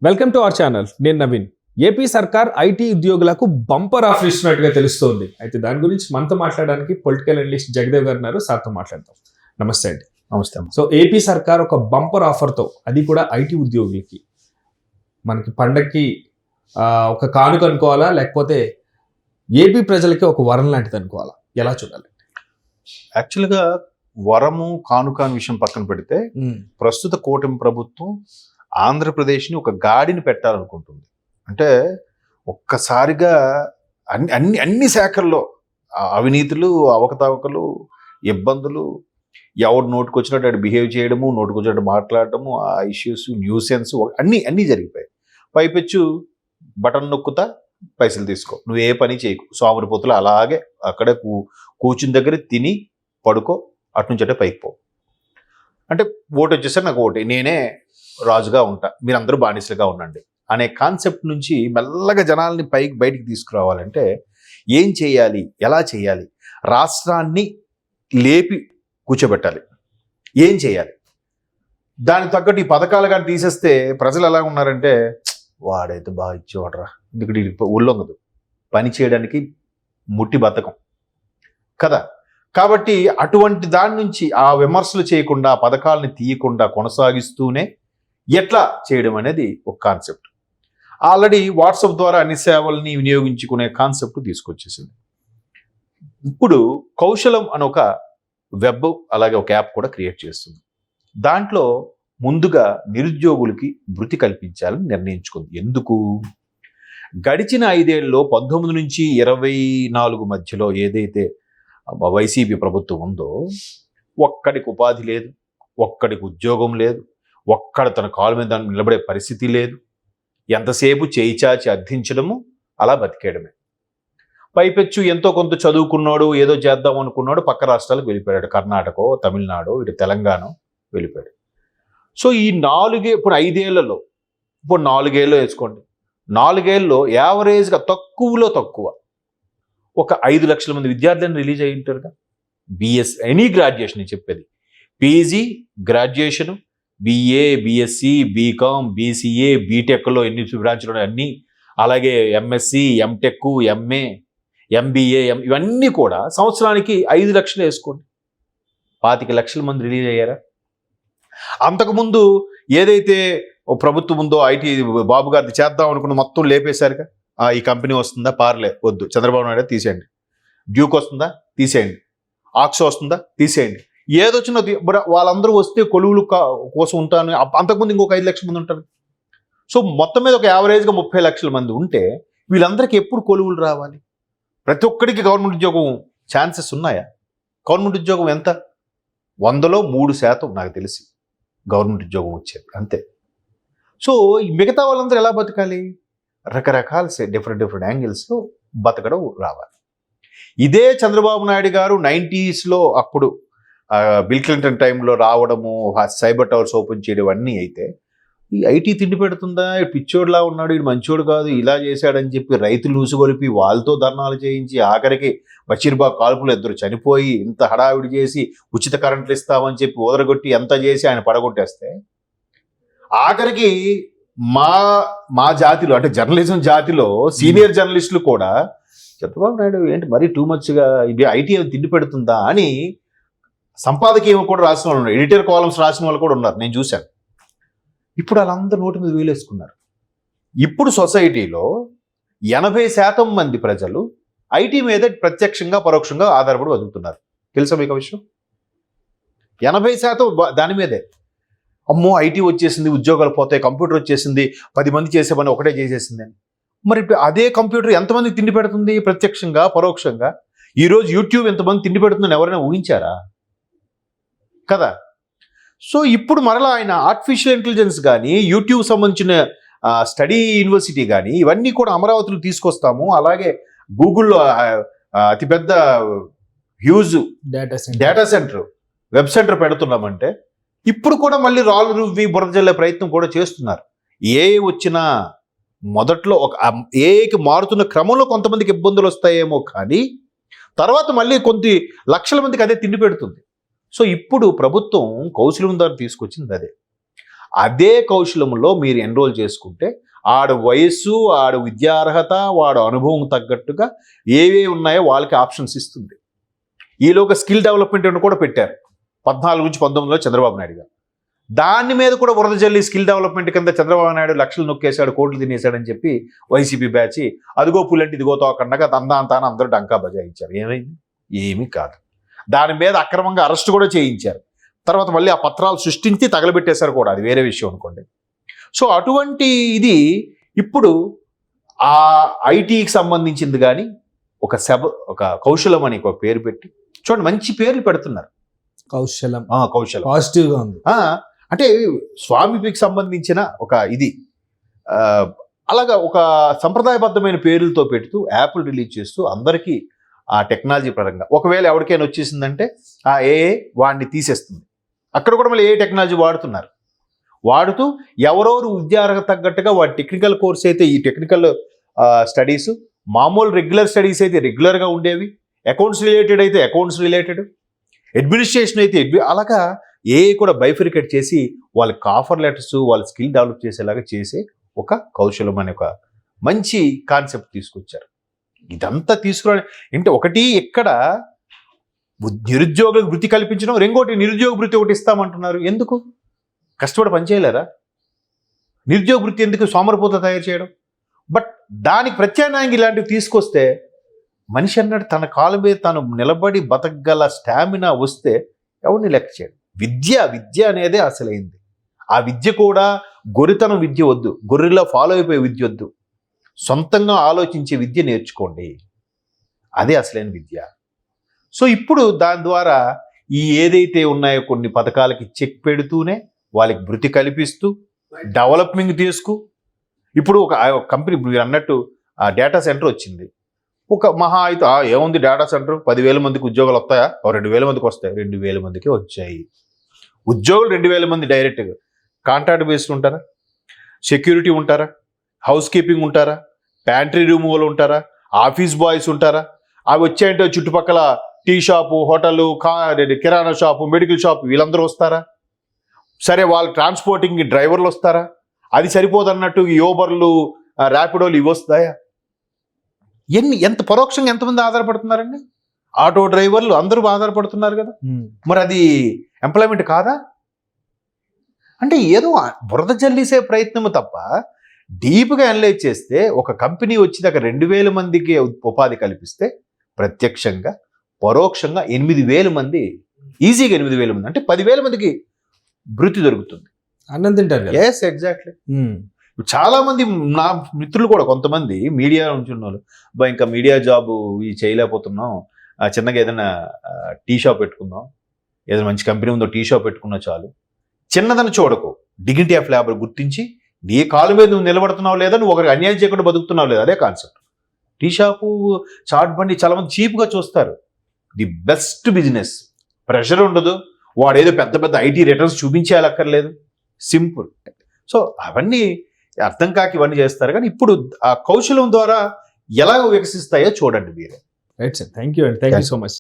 Welcome to our channel. నేను Naveen. AP సర్కార్ IT ఉద్యోగులకు బంపర్ ఆఫర్ ఇస్తున్నట్టుగా తెలుస్తోంది. అయితే దాని గురించి మనతో మాట్లాడడానికి పొలిటికల్ అనలిస్ట్ జగదేవ్ గారు ఉన్నారు. సార్తో మాట్లాడతాం. నమస్తే అండి. నమస్తే. సో ఏపీ సర్కార్ ఒక బంపర్ ఆఫర్తో, అది కూడా ఐటీ ఉద్యోగులకి, మనకి పండక్కి ఒక కానుక అనుకోవాలా, లేకపోతే ఏపీ ప్రజలకి ఒక వరం లాంటిది అనుకోవాలా, ఎలా చూడాలి? యాక్చువల్గా వరము కానుక అనే విషయం పక్కన పెడితే ప్రస్తుత కూటమి ప్రభుత్వం ఆంధ్రప్రదేశ్ని ఒక గాడిని పెట్టాలనుకుంటుంది. అంటే ఒక్కసారిగా అన్ని శాఖల్లో అవినీతులు, అవకతవకలు, ఇబ్బందులు, ఎవడు నోటుకు వచ్చినట్టు అటు బిహేవ్ చేయడము, నోటుకు వచ్చినట్టు మాట్లాడటము, ఆ ఇష్యూస్, న్యూసెన్స్ అన్నీ జరిగిపోయాయి. పైపెచ్చు బటన్ నొక్కుతా పైసలు తీసుకో, నువ్వు ఏ పని చేయకు, సోమరిపోతులు అలాగే అక్కడే కూర్చుని దగ్గర తిని పడుకో, అటు నుంచి అంటే పైకి పో. అంటే ఓటు వచ్చేసరి నాకు ఓటే, నేనే రాజుగా ఉంటా, మీరందరూ బానిసలుగా ఉండండి అనే కాన్సెప్ట్ నుంచి మెల్లగా జనాల్ని బయటికి తీసుకురావాలంటే ఏం చేయాలి, ఎలా చేయాలి? రాష్ట్రాన్ని లేపి కూర్చోబెట్టాలి. ఏం చేయాలి? దానికి తగ్గట్టు ఈ పథకాలు కానీ తీసేస్తే ప్రజలు ఎలా ఉన్నారంటే, వాడైతే బాగా ఇచ్చేవాడరా, ఎందుకంటే ఒళ్ళొంగదు, పని చేయడానికి ముట్టి బద్ధకం కదా. కాబట్టి అటువంటి దాని నుంచి ఆ విమర్శలు చేయకుండా, పథకాలని తీయకుండా కొనసాగిస్తూనే ఎట్లా చేయడం అనేది ఒక కాన్సెప్ట్. ఆల్రెడీ వాట్సాప్ ద్వారా అన్ని సేవల్ని వినియోగించుకునే కాన్సెప్ట్ తీసుకొచ్చేసింది. ఇప్పుడు కౌశలం అని ఒక వెబ్, అలాగే ఒక యాప్ కూడా క్రియేట్ చేస్తుంది. దాంట్లో ముందుగా నిరుద్యోగులకి వృత్తి కల్పించాలని నిర్ణయించుకుంది. ఎందుకు? గడిచిన 5 ఏళ్ళలో 19 నుంచి 24 మధ్యలో ఏదైతే వైసీపీ ప్రభుత్వం ఉందో, ఒక్కడికి ఉపాధి లేదు, ఒక్కడికి ఉద్యోగం లేదు, ఒక్కడు తన కాలు మీద నిలబడే పరిస్థితి లేదు. ఎంతసేపు చేయి చాచి అర్థించడము, అలా బతికేయడమే. పైపెచ్చు ఎంతో కొంత చదువుకున్నాడు, ఏదో చేద్దాం అనుకున్నాడు, పక్క రాష్ట్రాలకు వెళ్ళిపోయాడు. కర్ణాటక, తమిళనాడు, ఇటు తెలంగాణ వెళ్ళిపోయాడు. సో ఈ ఇప్పుడు 5 ఏళ్లలో, ఇప్పుడు 4 ఏళ్ళు వేసుకోండి, 4 ఏళ్ళలో యావరేజ్గా తక్కువలో తక్కువ ఒక 5 లక్షల మంది విద్యార్థులను రిలీజ్ అయ్యి ఉంటారుగా. బిఎస్ ఎనీ గ్రాడ్యుయేషన్ చెప్పేది, PG graduation, BA, BSc, BCom, BCA, బీటెక్లో ఎన్ని బ్రాంచ్లు ఉన్నాయి అన్నీ, అలాగే ఎంఎస్సి, ఎంటెక్, ఎంఏ, ఎంబీఏ, ఇవన్నీ కూడా సంవత్సరానికి 5 లక్షలు వేసుకోండి. 25 లక్షల మంది రిలీజ్ అయ్యారా? అంతకుముందు ఏదైతే ప్రభుత్వం ఉందో ఐటీ బాబు గారిది చేద్దాం అనుకున్న మొత్తం లేపేశారుగా. ఈ కంపెనీ వస్తుందా? పార్లే, వద్దు. చంద్రబాబు నాయుడు తీసేయండి. డ్యూక్ వస్తుందా? తీసేయండి. ఆక్సో వస్తుందా? తీసేయండి. ఏదొచ్చినా వాళ్ళందరూ వస్తే కొలువులు కోసం ఉంటాను. అంతకుముందు ఇంకొక 5 లక్షల మంది ఉంటారు. సో మొత్తం మీద ఒక యావరేజ్గా 30 లక్షల మంది ఉంటే వీళ్ళందరికీ ఎప్పుడు కొలువులు రావాలి? ప్రతి ఒక్కడికి గవర్నమెంట్ ఉద్యోగం ఛాన్సెస్ ఉన్నాయా? గవర్నమెంట్ ఉద్యోగం ఎంత? 100లో 3% నాకు తెలిసి గవర్నమెంట్ ఉద్యోగం వచ్చేది, అంతే. సో మిగతా వాళ్ళందరూ ఎలా బతకాలి? రకరకాల డిఫరెంట్ యాంగిల్స్లో బతకడం రావాలి. ఇదే చంద్రబాబు నాయుడు గారు 90స్లో అప్పుడు బిల్ క్లింటన్ టైంలో రావడము, సైబర్ టవర్స్ ఓపెన్ చేయడం అన్నీ అయితే, ఈ ఐటీ తిండి పెడుతుందా, పిచ్చోడులా ఉన్నాడు, ఇది మంచోడు కాదు, ఇలా చేశాడని చెప్పి రైతులు లూసుగొలిపి వాళ్ళతో ధర్నాలు చేయించి, ఆఖరికి బషీర్బాగ్ కాల్పులు 2 చనిపోయి, ఇంత హడావిడి చేసి ఉచిత కరెంట్లు ఇస్తామని చెప్పి ఓదరగొట్టి ఎంత చేసి ఆయన పడగొట్టేస్తే, ఆఖరికి మా జాతిలో, అంటే జర్నలిజం జాతిలో సీనియర్ జర్నలిస్టులు కూడా చంద్రబాబు నాయుడు ఏంటి మరీ టూ మచ్గా ఇది ఐటీ తిండి పెడుతుందా అని సంపాదకీయం కూడా రాసిన వాళ్ళు ఉన్నారు, ఎడిటర్ కాలమ్స్ రాసిన వాళ్ళు కూడా ఉన్నారు, నేను చూశాను. ఇప్పుడు వాళ్ళందరూ నోటి మీద వేలేసుకున్నారు. ఇప్పుడు సొసైటీలో 80% మంది ప్రజలు ఐటీ మీద ప్రత్యక్షంగా పరోక్షంగా ఆధారపడి బతుకుతున్నారు. తెలుసా మీకు ఆ విషయం? 80% దాని మీదే. అమ్మో ఐటీ వచ్చేసింది, ఉద్యోగాలు పోతాయి, కంప్యూటర్ వచ్చేసింది, 10 మంది చేసే పని ఒకటే చేసేసింది అని. మరి అదే కంప్యూటర్ ఎంతమందికి తిండి పెడుతుంది ప్రత్యక్షంగా పరోక్షంగా? ఈరోజు యూట్యూబ్ ఎంతమంది తిండి పెడుతుందని ఎవరైనా ఊహించారా? కదా. సో ఇప్పుడు మరలా ఆయన ఆర్టిఫిషియల్ ఇంటెలిజెన్స్ కానీ, యూట్యూబ్ సంబంధించిన స్టడీ యూనివర్సిటీ కానీ, ఇవన్నీ కూడా అమరావతిలో తీసుకొస్తాము, అలాగే గూగుల్లో అతిపెద్ద huge data centre, web centre పెడుతున్నామంటే, ఇప్పుడు కూడా మళ్ళీ రాళ్ళు రువ్వి బురద జల్లే ప్రయత్నం కూడా చేస్తున్నారు. ఏ వచ్చినా మొదట్లో ఒక ఏకి మారుతున్న క్రమంలో కొంతమందికి ఇబ్బందులు వస్తాయేమో, కానీ తర్వాత మళ్ళీ కొన్ని లక్షల మందికి అదే తిండి పెడుతుంది. సో ఇప్పుడు ప్రభుత్వం కౌశలం ద్వారా తీసుకొచ్చింది అదే. అదే కౌశలంలో మీరు ఎన్రోల్ చేసుకుంటే ఆడ వయస్సు, ఆడ విద్యార్హత, వాడు అనుభవం తగ్గట్టుగా ఏవే ఉన్నాయో వాళ్ళకి ఆప్షన్స్ ఇస్తుంది. ఈలోగా స్కిల్ డెవలప్మెంట్ కూడా పెట్టారు 14 నుంచి 19లో చంద్రబాబు నాయుడు గారు. దాని మీద కూడా వరద జల్లి స్కిల్ డెవలప్మెంట్ కింద చంద్రబాబు నాయుడు లక్షలు నొక్కేశాడు, కోట్లు తినేశాడని చెప్పి వైసీపీ బ్యాచ్ అదిగో పుల్లెంటి ఇదిగో తోకండగా అంతా అందరూ డంకా బజాయించారు. ఏమైంది? ఏమీ కాదు. దాని మీద అక్రమంగా అరెస్ట్ కూడా చేయించారు. తర్వాత మళ్ళీ ఆ పత్రాలు సృష్టించి తగలబెట్టేశారు కూడా, అది వేరే విషయం అనుకోండి. సో అటువంటి ఇది ఇప్పుడు ఆ ఐటీకి సంబంధించింది కానీ ఒక కౌశలం అని ఒక పేరు పెట్టి చూడండి, మంచి పేర్లు పెడుతున్నారు. కౌశలం కౌశలం పాజిటివ్ గా ఉంది. అంటే స్వామికి సంబంధించిన ఒక ఇది అలాగా ఒక సంప్రదాయబద్ధమైన పేర్లతో పెడుతూ యాప్లు రిలీజ్ చేస్తూ అందరికీ ఆ టెక్నాలజీ పరంగా ఒకవేళ ఎవరికైనా వచ్చేసిందంటే ఆ ఏఏ వాడిని తీసేస్తుంది. అక్కడ కూడా మళ్ళీ ఏ టెక్నాలజీ వాడుతూ ఎవరెవరు విద్యార్హత తగ్గట్టుగా వాడి టెక్నికల్ కోర్స్ అయితే ఈ టెక్నికల్ స్టడీస్, మామూలు రెగ్యులర్ స్టడీస్ అయితే రెగ్యులర్గా ఉండేవి, అకౌంట్స్ రిలేటెడ్ అయితే అకౌంట్స్ రిలేటెడ్, అడ్మినిస్ట్రేషన్ అయితే అలాగా ఏ కూడా బైఫరికేట్ చేసి వాళ్ళకి ఆఫర్ లెటర్స్, వాళ్ళ స్కిల్ డెవలప్ చేసేలాగా చేసే ఒక కౌశలం అనే ఒక మంచి కాన్సెప్ట్ తీసుకొచ్చారు. ఇదంతా తీసుకురా అంటే ఒకటి ఎక్కడ నిరుద్యోగులకు వృత్తి కల్పించడం, రెండోటి నిరుద్యోగ వృత్తి ఒకటి ఇస్తామంటున్నారు. ఎందుకు? కష్టపడి పనిచేయలేరా? నిరుద్యోగ వృత్తి ఎందుకు సోమరిపోత తయారు చేయడం? బట్ దానికి ప్రత్యామ్నాయంగా ఇలాంటివి తీసుకొస్తే మనిషి అన్నాడు తన కాళ్ళ మీద తాను నిలబడి బతకగల స్టామినా వస్తే ఎవరిని లెక్క చేయడం. విద్య అనేదే అసలైంది. ఆ విద్య కూడా గొర్రెతనం విద్య వద్దు, గొర్రెలా ఫాలో అయిపోయే విద్య వద్దు, సొంతంగా ఆలోచించే విద్య నేర్చుకోండి. అదే అసలైన విద్య. సో ఇప్పుడు దాని ద్వారా ఈ ఏదైతే ఉన్నాయో కొన్ని పథకాలకి చెక్ పెడుతూనే వాళ్ళకి వృత్తి కల్పిస్తూ డెవలప్మెంట్ ఇప్పుడు ఒక కంపెనీ మీరు అన్నట్టు ఆ డేటా సెంటర్ వచ్చింది. ఒక మహా అయితే ఏముంది డేటా సెంటర్ 10,000 మందికి ఉద్యోగాలు వస్తాయా? 2,000 మందికి వస్తాయి. 2,000 మందికి వచ్చాయి ఉద్యోగులు. 2,000 మంది డైరెక్ట్గా కాంట్రాక్ట్ బేస్డ్ ఉంటారా? సెక్యూరిటీ ఉంటారా? హౌస్ కీపింగ్ ఉంటారా? ప్యాంట్రీ రూమ్ వాళ్ళు ఉంటారా? ఆఫీస్ బాయ్స్ ఉంటారా? అవి వచ్చాయంటే చుట్టుపక్కల టీ షాపు, హోటల్, కిరాణా షాపు, మెడికల్ షాపు వీళ్ళందరూ వస్తారా? సరే, వాళ్ళు ట్రాన్స్పోర్టింగ్ డ్రైవర్లు వస్తారా? అది సరిపోదన్నట్టు యోబర్లు, ర్యాపిడోలు ఇవి వస్తాయా? ఎంత పరోక్షంగా ఎంతమంది ఆధారపడుతున్నారండి? ఆటో డ్రైవర్లు అందరూ ఆధారపడుతున్నారు కదా. మరి అది ఎంప్లాయ్మెంట్ కాదా? అంటే ఏదో బురద జల్లిసే ప్రయత్నము తప్ప డీప్గా అనలైజ్ చేస్తే ఒక కంపెనీ వచ్చి దగ్గర 2,000 మందికి ఉపాధి కల్పిస్తే ప్రత్యక్షంగా పరోక్షంగా 8,000 మంది, ఈజీగా 8,000 మంది అంటే 10,000 మందికి వృత్తి దొరుకుతుంది. అన్నం తింటారు. Yes, exactly. చాలా మంది నా మిత్రులు కూడా కొంతమంది మీడియా నుంచి ఉన్నవాళ్ళు, ఇంకా మీడియా జాబ్ ఇవి చేయలేకపోతున్నాం, చిన్నగా ఏదైనా టీ షాప్ పెట్టుకుందాం, ఏదైనా మంచి కంపెనీ ఉందో టీ షాప్ పెట్టుకున్నా చాలు. చిన్నదని చూడకు, డిగ్నిటీ ఆఫ్ లేబర్ గుర్తించి నీ కాలు మీద నువ్వు నిలబడుతున్నావు లేదా, నువ్వు ఒకరికి అన్యాయం చేయకుండా బతుకుతున్నావు లేదా, అదే కాన్సెప్ట్. టీ షాపు, చాట్ బండి చాలా మంది చీప్గా చూస్తారు. ది బెస్ట్ బిజినెస్, ప్రెషర్ ఉండదు, వాడు ఏదో పెద్ద పెద్ద ఐటీ రిటర్న్స్ చూపించేయాలక్కర్లేదు, సింపుల్. సో అవన్నీ అర్థం కాక ఇవన్నీ చేస్తారు. కానీ ఇప్పుడు ఆ కౌశలం ద్వారా ఎలా వికసిస్తాయో చూడండి మీరే. రైట్ సార్, థ్యాంక్ యూ అండి, థ్యాంక్ యూ సో మచ్.